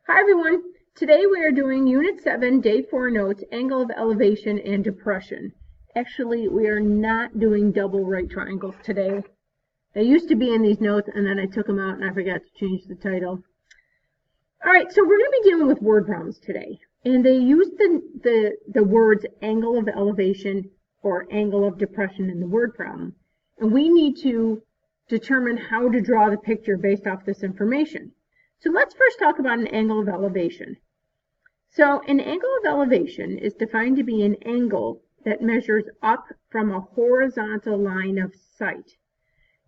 Hi everyone. Today we are doing Unit 7, Day 4 notes, angle of elevation and depression. Actually, we are not doing double right triangles today. They used to be in these notes and then I took them out and I forgot to change the title. Alright, so we're going to be dealing with word problems today. And they use the words angle of elevation or angle of depression in the word problem. And we need to determine how to draw the picture based off this information. So let's first talk about an angle of elevation. So an angle of elevation is defined to be an angle that measures up from a horizontal line of sight.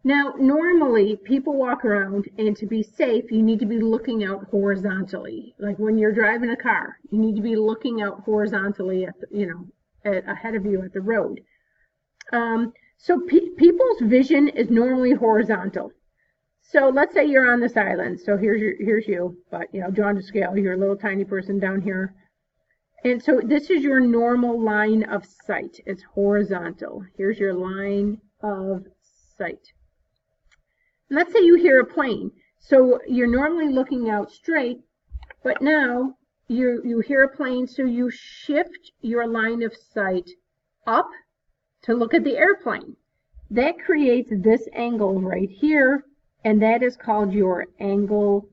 Now, normally people walk around, and to be safe, you need to be looking out horizontally. Like when you're driving a car, you need to be looking out horizontally at ahead of you at the road. So people's vision is normally horizontal. So let's say you're on this island. So here's you, but drawn to scale. You're a little tiny person down here. And so this is your normal line of sight. It's horizontal. Here's your line of sight. And let's say you hear a plane. So you're normally looking out straight, but now you hear a plane, so you shift your line of sight up to look at the airplane. That creates this angle right here. And that is called your angle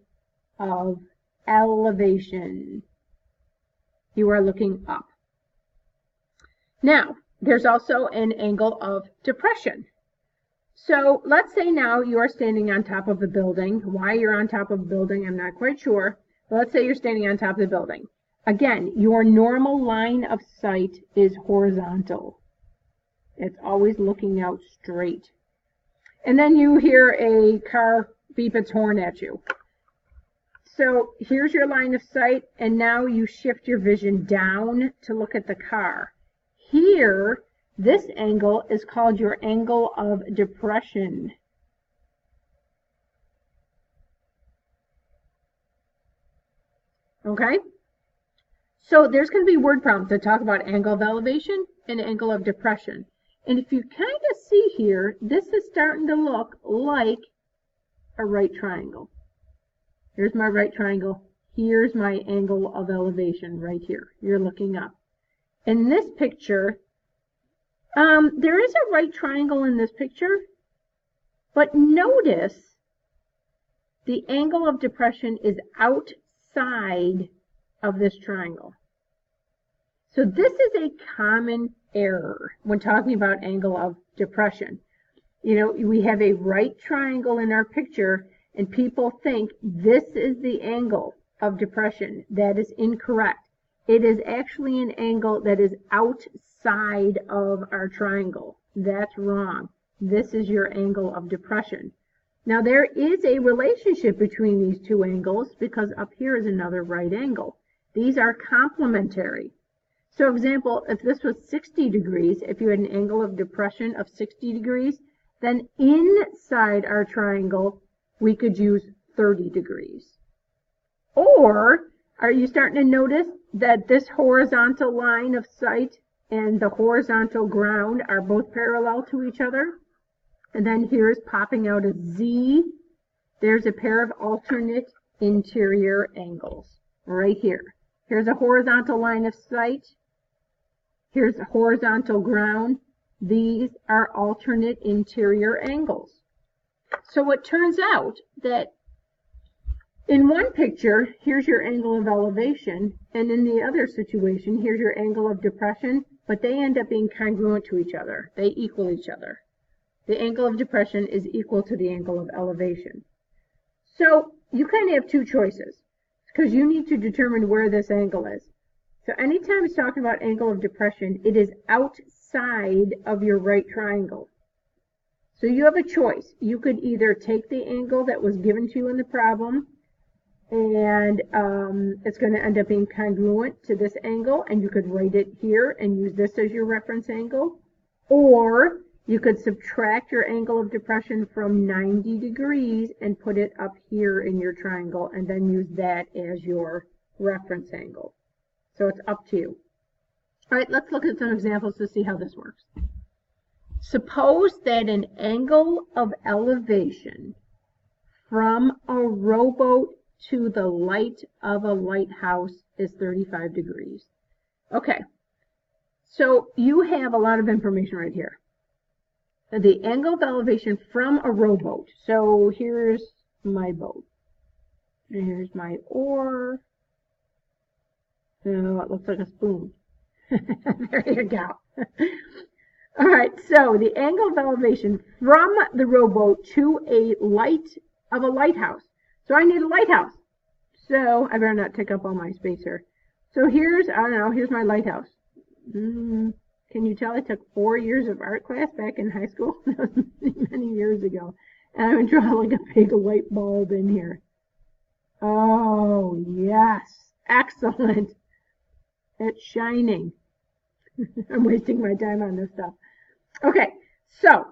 of elevation. You are looking up. Now, there's also an angle of depression. So let's say now you are standing on top of a building. Why you're on top of a building, I'm not quite sure. But let's say you're standing on top of the building. Again, your normal line of sight is horizontal. It's always looking out straight. And then you hear a car beep its horn at you. So here's your line of sight, and now you shift your vision down to look at the car. Here, this angle is called your angle of depression. Okay? So there's going to be word problems that talk about angle of elevation and angle of depression. And if you kind of see here, this is starting to look like a right triangle. Here's my right triangle. Here's my angle of elevation right here. You're looking up. In this picture, there is a right triangle in this picture, but notice the angle of depression is outside of this triangle. So this is a common error when talking about angle of depression. We have a right triangle in our picture, and people think this is the angle of depression. That is incorrect. It is actually an angle that is outside of our triangle. That's wrong. This is your angle of depression. Now, there is a relationship between these two angles because up here is another right angle. These are complementary. So, for example, if this was 60 degrees, if you had an angle of depression of 60 degrees, then inside our triangle, we could use 30 degrees. Or, are you starting to notice that this horizontal line of sight and the horizontal ground are both parallel to each other? And then here's popping out a Z. There's a pair of alternate interior angles right here. Here's a horizontal line of sight. Here's a horizontal ground. These are alternate interior angles. So it turns out that in one picture, here's your angle of elevation, and in the other situation, here's your angle of depression, but they end up being congruent to each other. They equal each other. The angle of depression is equal to the angle of elevation. So you kind of have two choices, because you need to determine where this angle is. So anytime it's talking about angle of depression, it is outside of your right triangle. So you have a choice. You could either take the angle that was given to you in the problem, and it's going to end up being congruent to this angle, and you could write it here and use this as your reference angle. Or you could subtract your angle of depression from 90 degrees and put it up here in your triangle, and then use that as your reference angle. So it's up to you. All right, let's look at some examples to see how this works. Suppose that an angle of elevation from a rowboat to the light of a lighthouse is 35 degrees. Okay, so you have a lot of information right here. The angle of elevation from a rowboat. So here's my boat. And here's my oar. Oh, it looks like a spoon. There you go. All right, so the angle of elevation from the rowboat to a lighthouse. So I need a lighthouse. So I better not take up all my space here. So here's, I don't know, here's my lighthouse. Can you tell I took 4 years of art class back in high school? That was many years ago. And I'm going to draw like a big light bulb in here. Oh, yes. Excellent. It's shining. I'm wasting my time on this stuff. Okay, so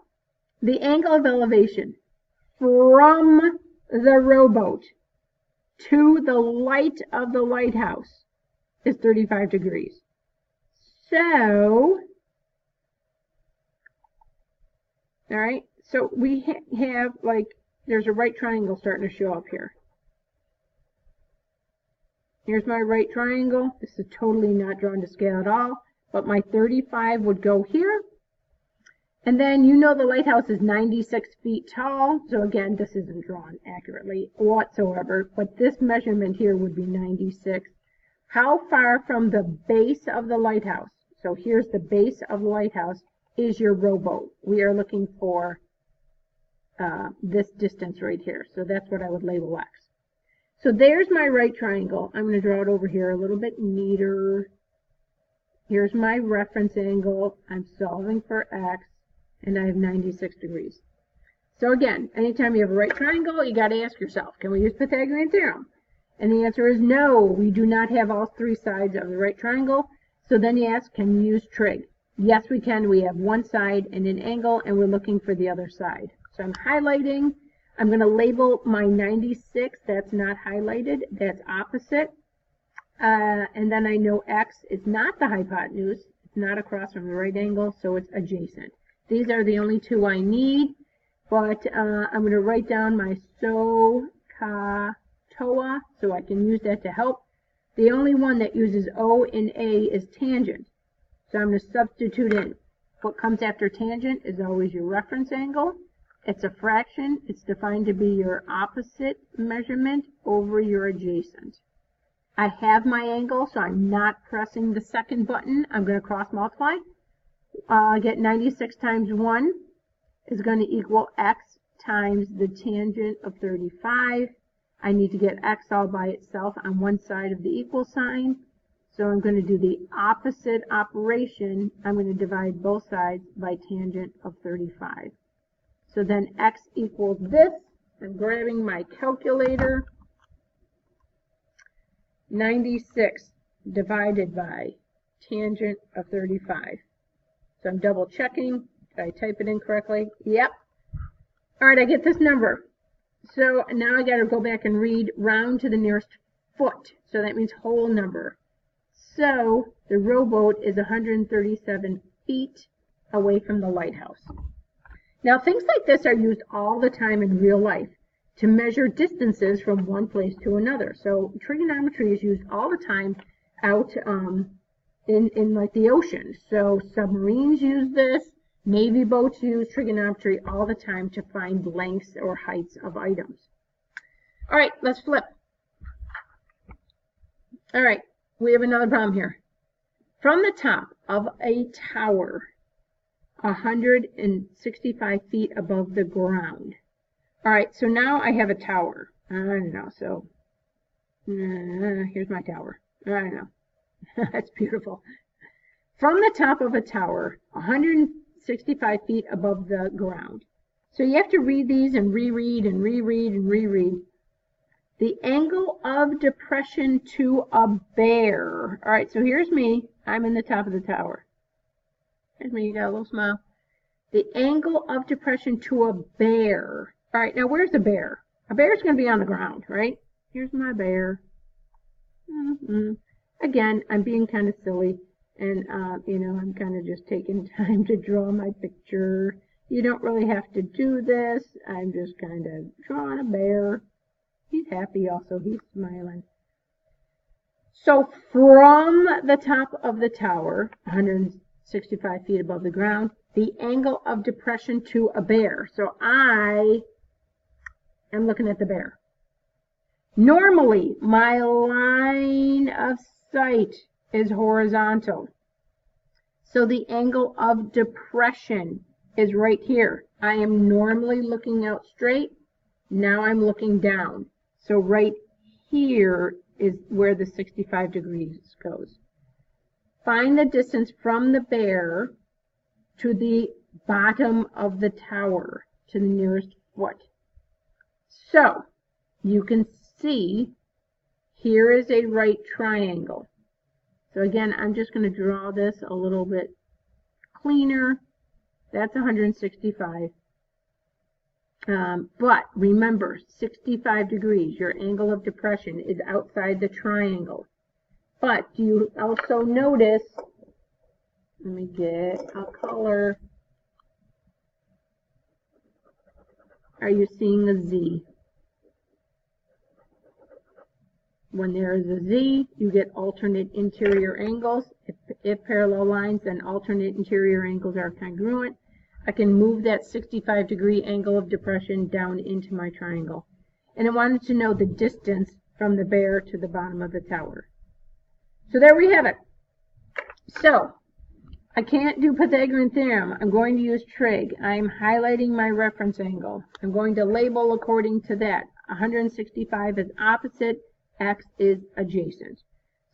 the angle of elevation from the rowboat to the light of the lighthouse is 35 degrees. So, all right, so we have like, there's a right triangle starting to show up here. Here's my right triangle. This is totally not drawn to scale at all, but my 35 would go here. And then you know the lighthouse is 96 feet tall. So again, this isn't drawn accurately whatsoever, but this measurement here would be 96. How far from the base of the lighthouse? So here's the base of the lighthouse is your rowboat. We are looking for this distance right here. So that's what I would label X. So there's my right triangle. I'm going to draw it over here a little bit neater. Here's my reference angle. I'm solving for X, and I have 96 degrees. So again, anytime you have a right triangle, you got to ask yourself, can we use Pythagorean theorem? And the answer is no, we do not have all three sides of the right triangle. So then you ask, can you use trig? Yes, we can. We have one side and an angle, and we're looking for the other side. So I'm highlighting. I'm going to label my 96. That's not highlighted. That's opposite. And then I know X is not the hypotenuse. It's not across from the right angle, so it's adjacent. These are the only two I need, but I'm going to write down my SOHCAHTOA so I can use that to help. The only one that uses O and A is tangent. So I'm going to substitute in. What comes after tangent is always your reference angle. It's a fraction. It's defined to be your opposite measurement over your adjacent. I have my angle, so I'm not pressing the second button. I'm going to cross multiply. Get 96 times 1 is going to equal X times the tangent of 35. I need to get X all by itself on one side of the equal sign. So I'm going to do the opposite operation. I'm going to divide both sides by tangent of 35. So then X equals this. I'm grabbing my calculator. 96 divided by tangent of 35. So I'm double checking. Did I type it in correctly? Yep. All right, I get this number. So now I got to go back and read round to the nearest foot. So that means whole number. So the rowboat is 137 feet away from the lighthouse. Now things like this are used all the time in real life to measure distances from one place to another. So trigonometry is used all the time out in like the ocean. So submarines use this. Navy boats use trigonometry all the time to find lengths or heights of items. All right, let's flip. All right, we have another problem here. From the top of a tower, 165 feet above the ground. All right, so now I have a tower. I don't know, so here's my tower. I don't know. That's beautiful. From the top of a tower, 165 feet above the ground. So you have to read these and reread and reread and reread. The angle of depression to a bear. All right, so here's me. I'm in the top of the tower. Here's me. You got a little smile. The angle of depression to a bear. All right, now where's the bear? A bear's going to be on the ground, right? Here's my bear. Again, I'm being kind of silly. And, you know, I'm kind of just taking time to draw my picture. You don't really have to do this. I'm just kind of drawing a bear. He's happy also. He's smiling. So from the top of the tower, 165 feet above the ground, the angle of depression to a bear. So I am looking at the bear. Normally, my line of sight is horizontal. So the angle of depression is right here. I am normally looking out straight. Now I'm looking down. So right here is where the 65 degrees goes. Find the distance from the bear to the bottom of the tower, to the nearest foot. So you can see here is a right triangle. So again, I'm just going to draw this a little bit cleaner. That's 165. But remember, 65 degrees, your angle of depression is outside the triangle. But do you also notice, let me get a color. Are you seeing a Z? When there is a Z, you get alternate interior angles. If parallel lines, then alternate interior angles are congruent. I can move that 65 degree angle of depression down into my triangle. And I wanted to know the distance from the bear to the bottom of the tower. So there we have it. So I can't do Pythagorean theorem. I'm going to use trig. I'm highlighting my reference angle. I'm going to label according to that. 165 is opposite, x is adjacent.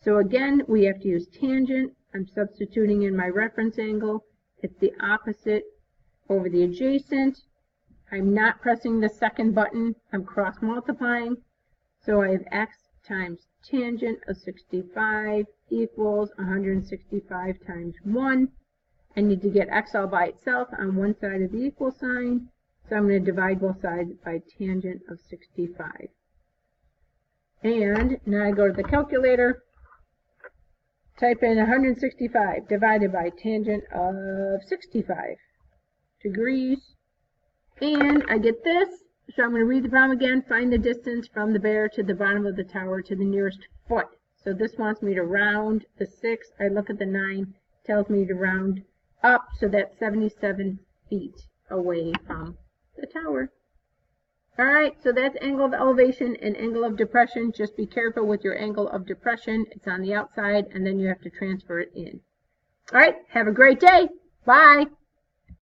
So again, we have to use tangent. I'm substituting in my reference angle. It's the opposite over the adjacent. I'm not pressing the second button. I'm cross multiplying. So I have x times tangent of 65 equals 165 times 1. I need to get x all by itself on one side of the equal sign. So I'm going to divide both sides by tangent of 65. And now I go to the calculator, type in 165 divided by tangent of 65 degrees, and I get this. So I'm going to read the problem again. Find the distance from the bear to the bottom of the tower to the nearest foot. So this wants me to round the 6. I look at the 9, tells me to round up, so that's 77 feet away from the tower. Alright, so that's angle of elevation and angle of depression. Just be careful with your angle of depression. It's on the outside, and then you have to transfer it in. Alright, have a great day. Bye.